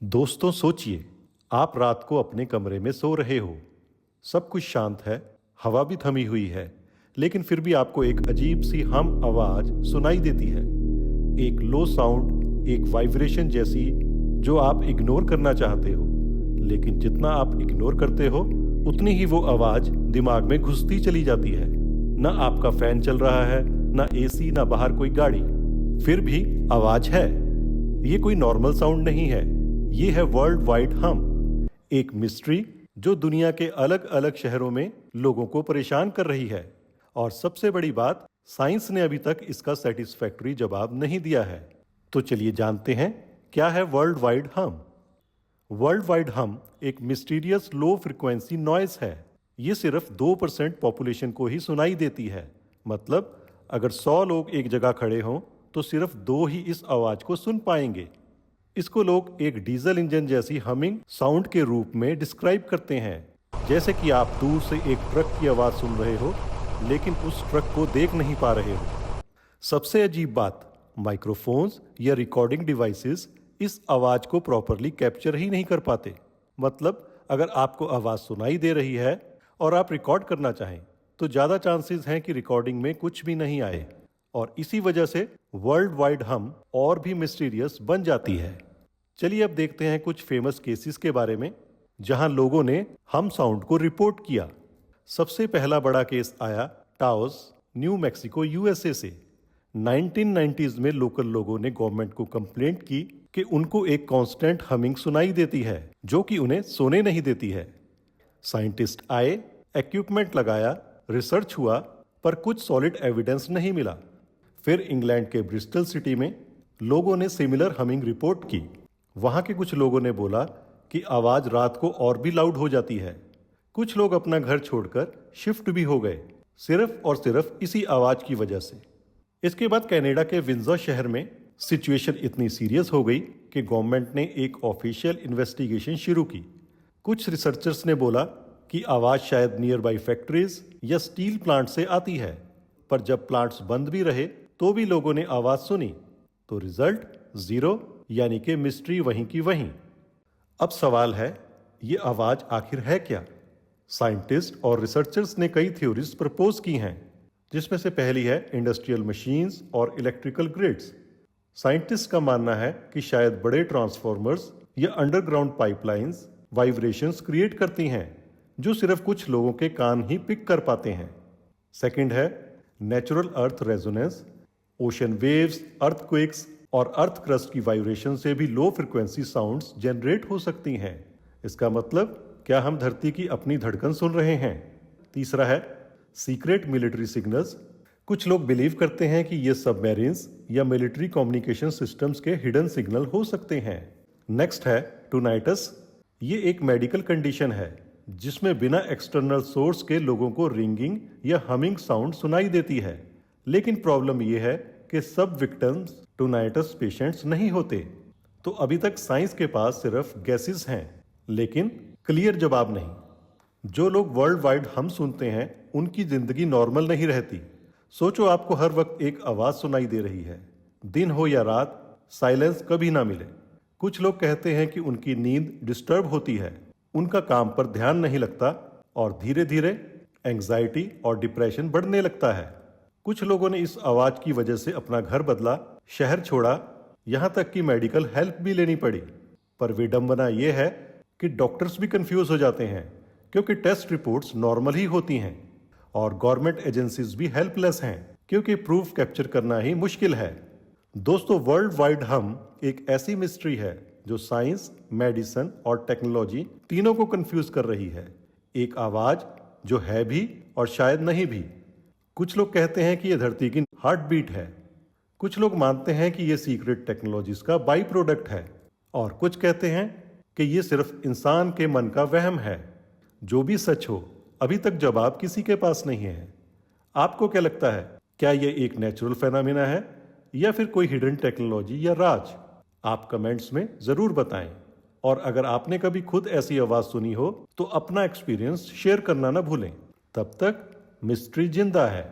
दोस्तों सोचिए, आप रात को अपने कमरे में सो रहे हो। सब कुछ शांत है, हवा भी थमी हुई है, लेकिन फिर भी आपको एक अजीब सी हम आवाज सुनाई देती है। एक लो साउंड, एक वाइब्रेशन जैसी, जो आप इग्नोर करना चाहते हो। लेकिन जितना आप इग्नोर करते हो, उतनी ही वो आवाज दिमाग में घुसती चली जाती है। ना आपका फैन चल रहा है, ना एसी, ना बाहर कोई गाड़ी, फिर भी आवाज है। ये कोई नॉर्मल साउंड नहीं है, ये है वर्ल्ड वाइड हम, एक मिस्ट्री जो दुनिया के अलग अलग शहरों में लोगों को परेशान कर रही है। और सबसे बड़ी बात, साइंस ने अभी तक इसका सेटिस्फैक्टरी जवाब नहीं दिया है। तो चलिए जानते हैं क्या है वर्ल्ड वाइड हम। वर्ल्ड वाइड हम एक मिस्टीरियस लो फ्रिक्वेंसी नॉइज है। ये सिर्फ 2% पॉपुलेशन को ही सुनाई देती है। मतलब अगर 100 लोग एक जगह खड़े हों तो सिर्फ 2 ही इस आवाज को सुन पाएंगे। इसको लोग एक डीजल इंजन जैसी हमिंग साउंड के रूप में डिस्क्राइब करते हैं। जैसे कि आप दूर से एक ट्रक की आवाज सुन रहे हो, लेकिन उस ट्रक को देख नहीं पा रहे हो। सबसे अजीब बात, माइक्रोफोन्स या रिकॉर्डिंग डिवाइसेस इस आवाज को प्रॉपरली कैप्चर ही नहीं कर पाते। मतलब अगर आपको आवाज सुनाई दे रही है और आप रिकॉर्ड करना चाहें, तो ज्यादा चांसेस हैं कि रिकॉर्डिंग में कुछ भी नहीं आए। और इसी वजह से वर्ल्ड वाइड हम और भी मिस्टीरियस बन जाती है। चलिए अब देखते हैं कुछ फेमस केसेस के बारे में जहां लोगों ने हम साउंड को रिपोर्ट किया। सबसे पहला बड़ा केस आया टाओस, न्यू मैक्सिको, यूएसए से। 1990s में लोकल लोगों ने गवर्नमेंट को कंप्लेंट की कि उनको एक कांस्टेंट हमिंग सुनाई देती है, जो कि उन्हें सोने नहीं देती है। साइंटिस्ट आए, इक्विपमेंट लगाया, रिसर्च हुआ, पर कुछ सॉलिड एविडेंस नहीं मिला। फिर इंग्लैंड के ब्रिस्टल सिटी में लोगों ने सिमिलर हमिंग रिपोर्ट की। वहां के कुछ लोगों ने बोला कि आवाज रात को और भी लाउड हो जाती है। कुछ लोग अपना घर छोड़कर शिफ्ट भी हो गए, सिर्फ और सिर्फ इसी आवाज की वजह से। इसके बाद कनाडा के विंडसर शहर में सिचुएशन इतनी सीरियस हो गई कि गवर्नमेंट ने एक ऑफिशियल इन्वेस्टिगेशन शुरू की। कुछ रिसर्चर्स ने बोला कि आवाज शायद नियर बाई फैक्ट्रीज या स्टील प्लांट से आती है, पर जब प्लांट्स बंद भी रहे तो भी लोगों ने आवाज सुनी। तो रिजल्ट 0, यानी कि मिस्ट्री वहीं की वहीं। अब सवाल है, ये आवाज आखिर है क्या? साइंटिस्ट और रिसर्चर्स ने कई थ्योरीज प्रपोज की हैं, जिसमें से पहली है इंडस्ट्रियल मशीन्स और इलेक्ट्रिकल ग्रिड्स। साइंटिस्ट का मानना है कि शायद बड़े ट्रांसफॉर्मर्स या अंडरग्राउंड पाइपलाइंस वाइब्रेशंस क्रिएट करती हैं, जो सिर्फ कुछ लोगों के कान ही पिक कर पाते हैं। सेकंड है नेचुरल अर्थ रेजोनेंस। ओशन वेव्स, अर्थक्वेक्स और अर्थ क्रस्ट की वाइब्रेशन से भी लो फ्रिक्वेंसी साउंड्स जनरेट हो सकती हैं। इसका मतलब क्या हम धरती की अपनी धड़कन सुन रहे हैं? तीसरा है सीक्रेट मिलिट्री सिग्नल्स। कुछ लोग बिलीव करते हैं कि ये सबमरीन्स या मिलिट्री कम्युनिकेशन सिस्टम्स के हिडन सिग्नल हो सकते हैं। नेक्स्ट है टुनाइटस। ये एक मेडिकल कंडीशन है जिसमें बिना एक्सटर्नल सोर्स के लोगों को रिंगिंग या हमिंग साउंड सुनाई देती है। लेकिन प्रॉब्लम यह है कि सब विक्टिम्स टुनाइटस पेशेंट्स नहीं होते। तो अभी तक साइंस के पास सिर्फ गैसेस हैं, लेकिन क्लियर जवाब नहीं। जो लोग वर्ल्ड वाइड हम सुनते हैं, उनकी जिंदगी नॉर्मल नहीं रहती। सोचो आपको हर वक्त एक आवाज सुनाई दे रही है, दिन हो या रात, साइलेंस कभी ना मिले। कुछ लोग कहते हैं कि उनकी नींद डिस्टर्ब होती है, उनका काम पर ध्यान नहीं लगता और धीरे धीरे एंग्जाइटी और डिप्रेशन बढ़ने लगता है। कुछ लोगों ने इस आवाज की वजह से अपना घर बदला, शहर छोड़ा, यहां तक कि मेडिकल हेल्प भी लेनी पड़ी। पर विडंबना यह है कि डॉक्टर्स भी कंफ्यूज हो जाते हैं, क्योंकि टेस्ट रिपोर्ट्स नॉर्मल ही होती हैं और गवर्नमेंट एजेंसीज भी हेल्पलेस हैं, क्योंकि प्रूफ कैप्चर करना ही मुश्किल है। दोस्तों, वर्ल्ड वाइड हम एक ऐसी मिस्ट्री है जो साइंस, मेडिसिन और टेक्नोलॉजी तीनों को कंफ्यूज कर रही है। एक आवाज जो है भी और शायद नहीं भी। कुछ लोग कहते हैं कि यह धरती की हार्ट बीट है, कुछ लोग मानते हैं कि यह सीक्रेट टेक्नोलॉजीज का बाई प्रोडक्ट है, और कुछ कहते हैं कि यह सिर्फ इंसान के मन का वहम है। जो भी सच हो, अभी तक जवाब किसी के पास नहीं है। आपको क्या लगता है, क्या यह एक नेचुरल फेनोमेना है या फिर कोई हिडन टेक्नोलॉजी या राज? आप कमेंट्स में जरूर बताएं। और अगर आपने कभी खुद ऐसी आवाज सुनी हो तो अपना एक्सपीरियंस शेयर करना ना भूलें। तब तक मिस्ट्री जिंदा है।